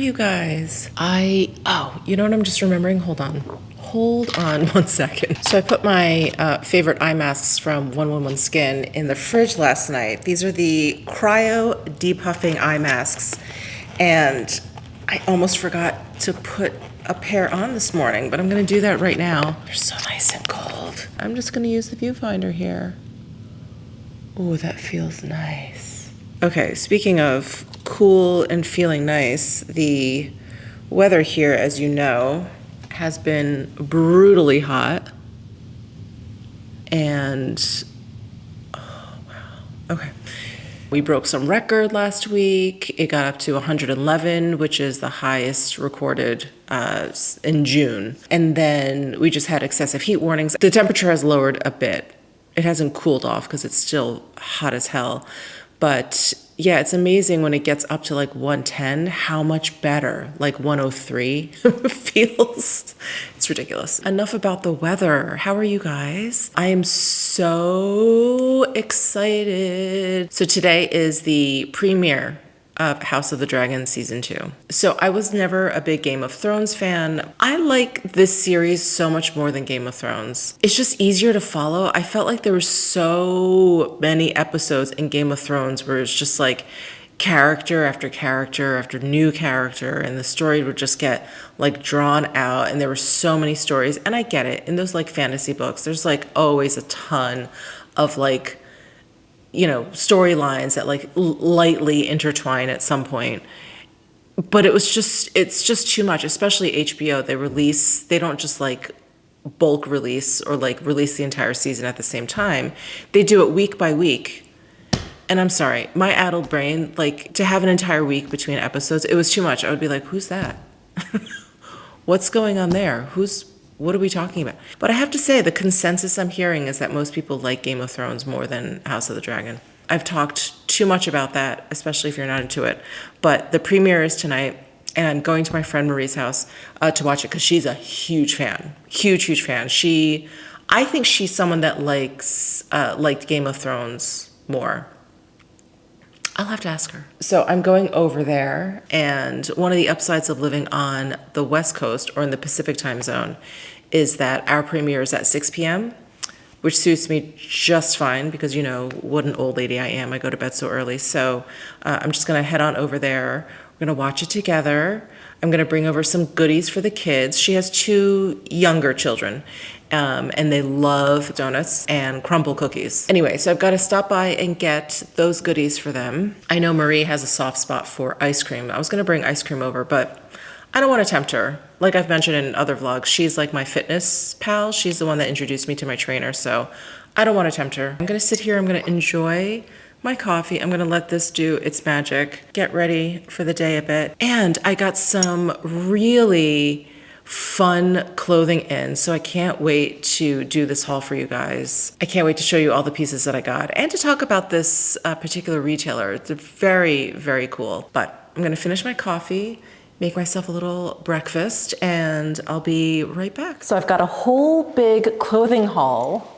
you guys? Oh, you know what I'm just remembering? Hold on 1 second. So I put my favorite eye masks from 111 Skin in the fridge last night. These are the cryo depuffing eye masks. And I almost forgot to put a pair on this morning, but I'm gonna do that right now. They're so nice and cold. I'm just gonna use the viewfinder here. Oh, that feels nice. Okay, speaking of cool and feeling nice, the weather here, as you know, has been brutally hot. And, oh, wow, okay. We broke some record last week. It got up to 111, which is the highest recorded in June. And then we just had excessive heat warnings. The temperature has lowered a bit. It hasn't cooled off because it's still hot as hell. But yeah, it's amazing when it gets up to like 110, how much better like 103 feels. It's ridiculous. Enough about the weather. How are you guys? I am so excited. So today is the premiere of House of the Dragon Season 2. So I was never a big Game of Thrones fan. I like this series so much more than Game of Thrones. It's just easier to follow. I felt like there were so many episodes in Game of Thrones where it's just like character after character after new character, and the story would just get like drawn out, and there were so many stories. And I get it, in those like fantasy books, there's like always a ton of like, you know, storylines that like lightly intertwine at some point. But it's just too much, especially HBO. They don't just like bulk release or like release the entire season at the same time. They do it week by week. And I'm sorry, my addled brain, like to have an entire week between episodes, it was too much. I would be like, who's that? What's going on there? What are we talking about? But I have to say, the consensus I'm hearing is that most people like Game of Thrones more than House of the Dragon. I've talked too much about that, especially if you're not into it. But the premiere is tonight, and I'm going to my friend Marie's house to watch it because she's a huge fan. Huge fan. I think she's someone that liked Game of Thrones more. I'll have to ask her. So I'm going over there, and one of the upsides of living on the West Coast or in the Pacific time zone is that our premiere is at 6 p.m., which suits me just fine because, you know, what an old lady I am. I go to bed so early. So I'm just going to head on over there. We're going to watch it together. I'm going to bring over some goodies for the kids. She has 2 younger children. And they love donuts and crumble cookies. Anyway, so I've got to stop by and get those goodies for them. I know Marie has a soft spot for ice cream. I was going to bring ice cream over, but I don't want to tempt her. Like I've mentioned in other vlogs, she's like my fitness pal. She's the one that introduced me to my trainer, so I don't want to tempt her. I'm going to sit here. I'm going to enjoy my coffee. I'm going to let this do its magic. Get ready for the day a bit. And I got some really fun clothing in, so I can't wait to do this haul for you guys. I can't wait to show you all the pieces that I got and to talk about this particular retailer. It's very, very cool. But I'm gonna finish my coffee, make myself a little breakfast, and I'll be right back. So I've got a whole big clothing haul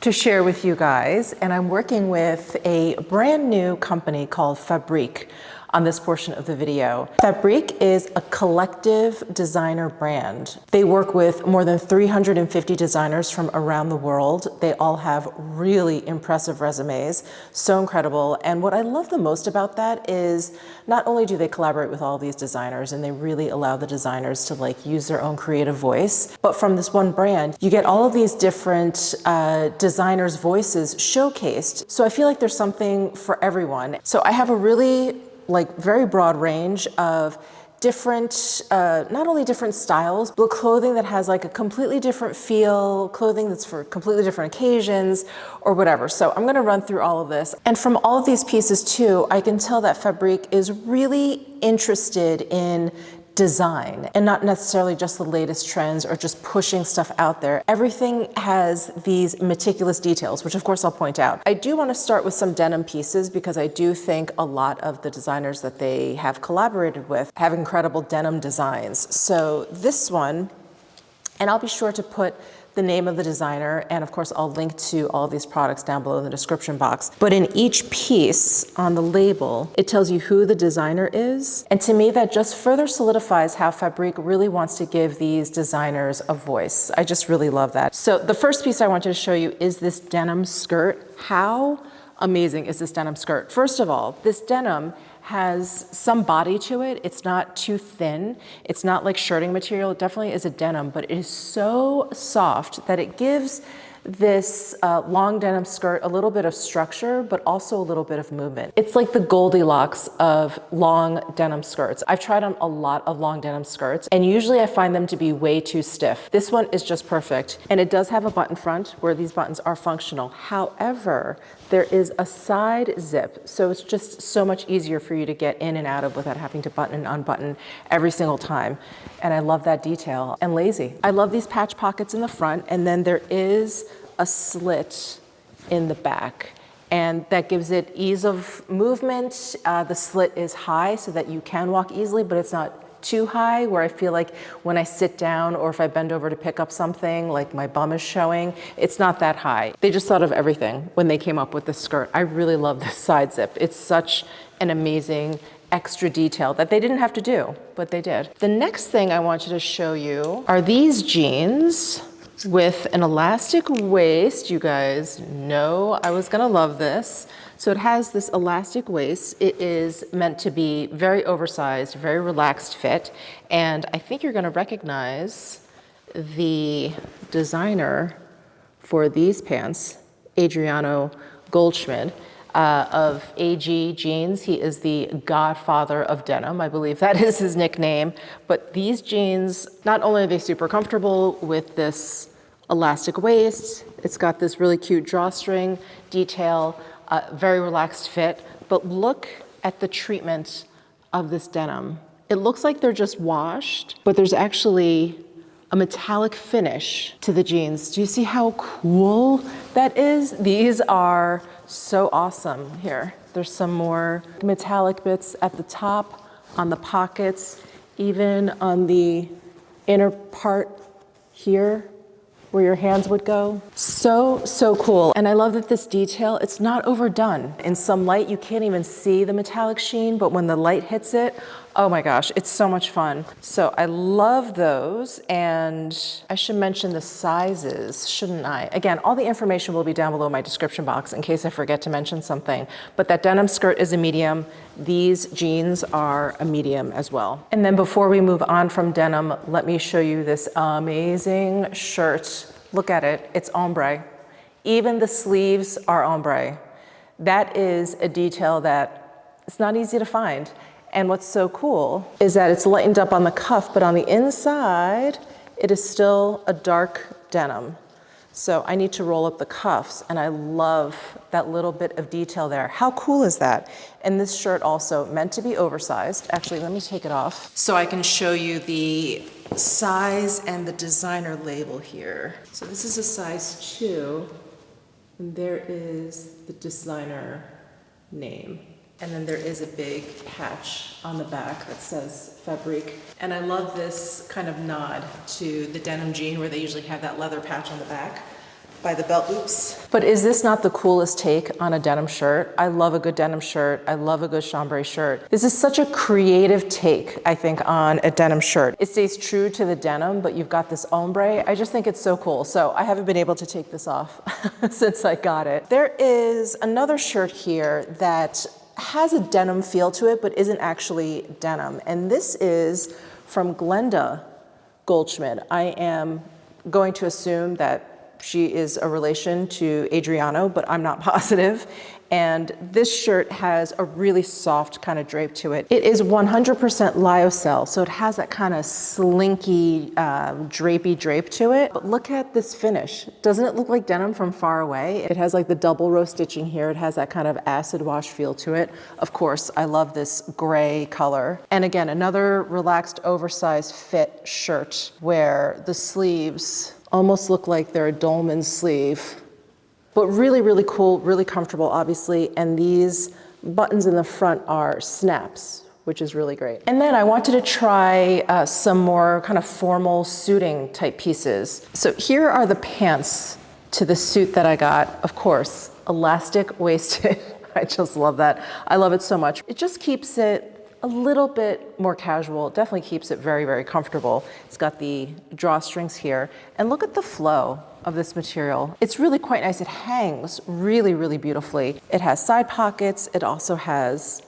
to share with you guys, and I'm working with a brand new company called Fabrique on this portion of the video. Fabrique is a collective designer brand. They work with more than 350 designers from around the world. They all have really impressive resumes, so incredible. And what I love the most about that is not only do they collaborate with all these designers and they really allow the designers to like use their own creative voice, but from this one brand, you get all of these different designers' voices showcased. So I feel like there's something for everyone. So I have a really very broad range of different, not only different styles, but clothing that has like a completely different feel, clothing that's for completely different occasions or whatever. So I'm gonna run through all of this. And from all of these pieces too, I can tell that Fabrique is really interested in design and not necessarily just the latest trends or just pushing stuff out there. Everything has these meticulous details, which of course I'll point out. I do want to start with some denim pieces because I do think a lot of the designers that they have collaborated with have incredible denim designs. So this one And I'll be sure to put the name of the designer, and of course I'll link to all of these products down below in the description box. But in each piece on the label, it tells you who the designer is. And to me, that just further solidifies how Fabrique really wants to give these designers a voice. I just really love that. So the first piece I wanted to show you is this denim skirt. How amazing is this denim skirt? First of all, this denim has some body to it. It's not too thin. It's not like shirting material. It definitely is a denim, but it is so soft that it gives this long denim skirt a little bit of structure, but also a little bit of movement. It's like the Goldilocks of long denim skirts. I've tried on a lot of long denim skirts, and usually I find them to be way too stiff. This one is just perfect. And it does have a button front where these buttons are functional. However, there is a side zip, so it's just so much easier for you to get in and out of without having to button and unbutton every single time. And I love that detail. And lazy. I love these patch pockets in the front, and then there is a slit in the back. And that gives it ease of movement. The slit is high so that you can walk easily, but it's not too high where I feel like when I sit down or if I bend over to pick up something, like my bum is showing, it's not that high. They just thought of everything when they came up with this skirt. I really love this side zip. It's such an amazing extra detail that they didn't have to do, but they did. The next thing I wanted to show you are these jeans with an elastic waist. You guys know I was gonna love this. So it has this elastic waist. It is meant to be very oversized, very relaxed fit. And I think you're gonna recognize the designer for these pants, Adriano Goldschmidt of AG Jeans. He is the godfather of denim. I believe that is his nickname. But these jeans, not only are they super comfortable with this elastic waist, it's got this really cute drawstring detail, very relaxed fit, but look at the treatment of this denim. It looks like they're just washed, but there's actually a metallic finish to the jeans. Do you see how cool that is? These are so awesome. Here, there's some more metallic bits at the top, on the pockets, even on the inner part here, where your hands would go. So, so cool. And I love that this detail, it's not overdone. In some light, you can't even see the metallic sheen, but when the light hits it, oh my gosh, it's so much fun. So I love those, and I should mention the sizes, shouldn't I? Again, all the information will be down below in my description box in case I forget to mention something, but that denim skirt is a medium. These jeans are a medium as well. And then before we move on from denim, let me show you this amazing shirt. Look at it, it's ombre. Even the sleeves are ombre. That is a detail that it's not easy to find. And what's so cool is that it's lightened up on the cuff, but on the inside, it is still a dark denim. So I need to roll up the cuffs, and I love that little bit of detail there. How cool is that? And this shirt also meant to be oversized. Actually, let me take it off so I can show you the size and the designer label here. So this is a size 2, and there is the designer name. And then there is a big patch on the back that says Fabrique. And I love this kind of nod to the denim jean where they usually have that leather patch on the back by the belt loops. But is this not the coolest take on a denim shirt? I love a good denim shirt. I love a good chambray shirt. This is such a creative take, I think, on a denim shirt. It stays true to the denim, but you've got this ombre. I just think it's so cool. So I haven't been able to take this off since I got it. There is another shirt here that has a denim feel to it, but isn't actually denim. And this is from Glenda Goldschmidt. I am going to assume that she is a relation to Adriano, but I'm not positive. And this shirt has a really soft kind of drape to it. It is 100% lyocell, so it has that kind of slinky, drapey drape to it. But look at this finish. Doesn't it look like denim from far away? It has like the double row stitching here. It has that kind of acid wash feel to it. Of course, I love this gray color. And again, another relaxed, oversized fit shirt where the sleeves almost look like they're a dolman sleeve. But really, really cool, really comfortable, obviously. And these buttons in the front are snaps, which is really great. And then I wanted to try some more kind of formal suiting type pieces. So here are the pants to the suit that I got. Of course, elastic waisted. I just love that. I love it so much. It just keeps it a little bit more casual. It definitely keeps it very, very comfortable. It's got the drawstrings here. And look at the flow of this material. It's really quite nice. It hangs really, really beautifully. It has side pockets. It also has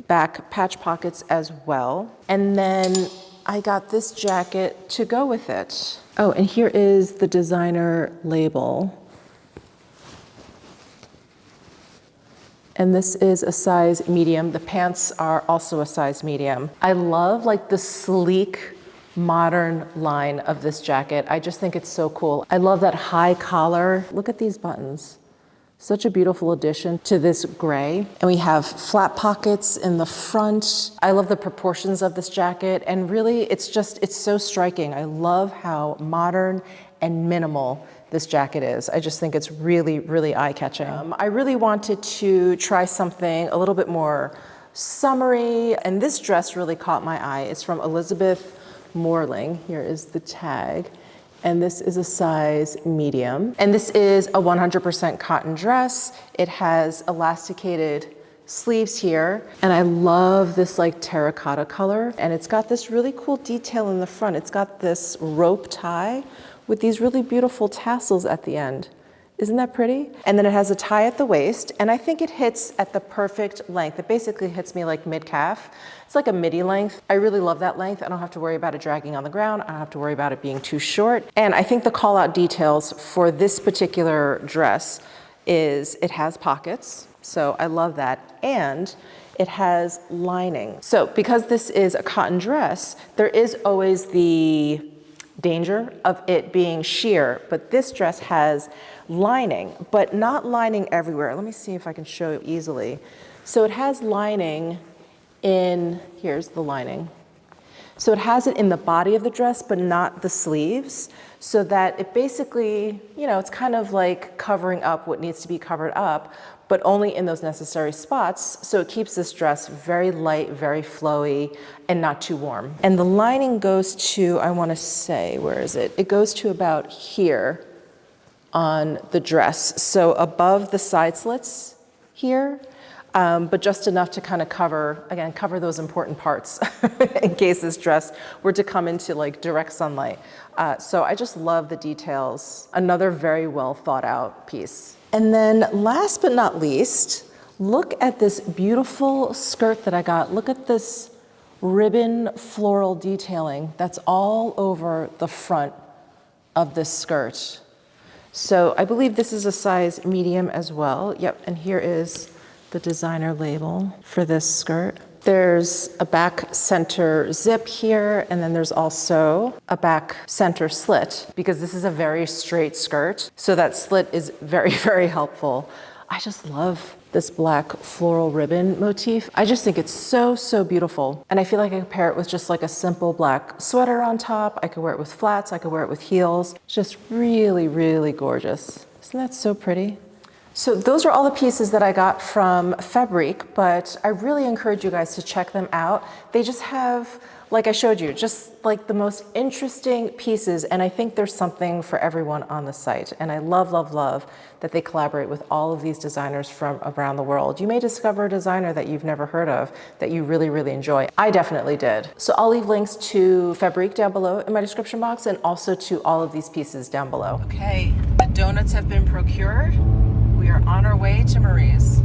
back patch pockets as well. And then I got this jacket to go with it. Oh, and here is the designer label. And this is a size medium. The pants are also a size medium. I love like the sleek, modern line of this jacket. I just think it's so cool. I love that high collar. Look at these buttons. Such a beautiful addition to this gray. And we have flat pockets in the front. I love the proportions of this jacket. And really, it's so striking. I love how modern and minimal this jacket is. I just think it's really, really eye-catching. I really wanted to try something a little bit more summery, and this dress really caught my eye. It's from Elizabeth Moreling. Here is the tag. And this is a size medium. And this is a 100% cotton dress. It has elasticated sleeves here. And I love this like terracotta color. And it's got this really cool detail in the front. It's got this rope tie with these really beautiful tassels at the end. Isn't that pretty? And then it has a tie at the waist, and I think it hits at the perfect length. It basically hits me like mid-calf. It's like a midi length. I really love that length. I don't have to worry about it dragging on the ground. I don't have to worry about it being too short. And I think the call out details for this particular dress is it has pockets, so I love that, and it has lining. So because this is a cotton dress, there is always the danger of it being sheer, but this dress has lining, but not lining everywhere. Let me see if I can show you easily. So it has lining here's the lining. So it has it in the body of the dress, but not the sleeves, so that it basically, it's kind of like covering up what needs to be covered up, but only in those necessary spots. So it keeps this dress very light, very flowy, and not too warm. And the lining goes to, I wanna say, where is it? It goes to about here on the dress. So above the side slits here, but just enough to kind of cover those important parts in case this dress were to come into like direct sunlight. So I just love the details. Another very well thought out piece. And then last but not least, look at this beautiful skirt that I got. Look at this ribbon floral detailing that's all over the front of this skirt. So I believe this is a size medium as well. Yep, and here is the designer label for this skirt. There's a back center zip here, and then there's also a back center slit, because this is a very straight skirt. So that slit is very, very helpful. I just love this black floral ribbon motif. I just think it's so, so beautiful. And I feel like I could pair it with just like a simple black sweater on top. I could wear it with flats, I could wear it with heels. It's just really, really gorgeous. Isn't that so pretty? So those are all the pieces that I got from Fabrique, but I really encourage you guys to check them out. They just have, like I showed you, just like the most interesting pieces, and I think there's something for everyone on the site. And I love, love, love that they collaborate with all of these designers from around the world. You may discover a designer that you've never heard of that you really, really enjoy. I definitely did. So I'll leave links to Fabrique down below in my description box, and also to all of these pieces down below. Okay, the donuts have been procured. We are on our way to Marie's.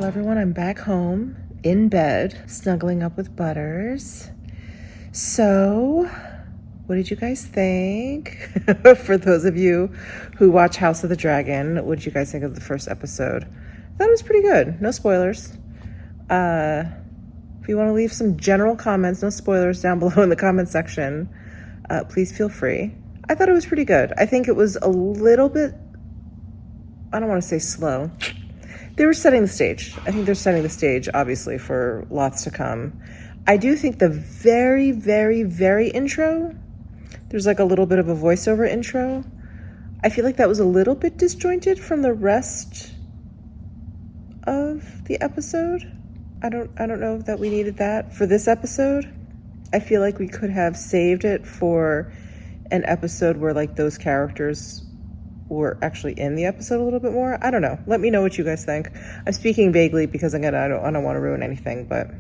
Everyone, I'm back home in bed, snuggling up with Butters. So, what did you guys think? For those of you who watch House of the Dragon, what did you guys think of the first episode? I thought it was pretty good. No spoilers. If you want to leave some general comments, no spoilers, down below in the comment section, please feel free. I thought it was pretty good. I think it was a little bit, I don't want to say slow. They were setting the stage. I think they're setting the stage, obviously, for lots to come. I do think the very, very, very intro, there's like a little bit of a voiceover intro. I feel like that was a little bit disjointed from the rest of the episode. I don't know that we needed that for this episode. I feel like we could have saved it for an episode where like those characters were actually in the episode a little bit more. I don't know. Let me know what you guys think. I'm speaking vaguely because again, I don't want to ruin anything, but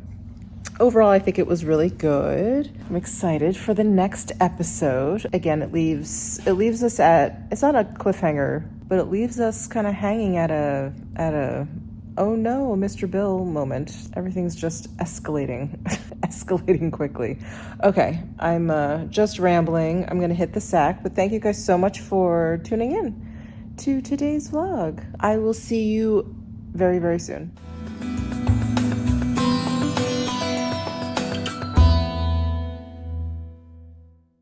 overall, I think it was really good. I'm excited for the next episode. Again, it leaves us at, it's not a cliffhanger, but it leaves us kind of hanging at a oh no, Mr. Bill moment. Everything's just escalating, escalating quickly. Okay, I'm just rambling. I'm gonna hit the sack, but thank you guys so much for tuning in to today's vlog. I will see you very, very soon.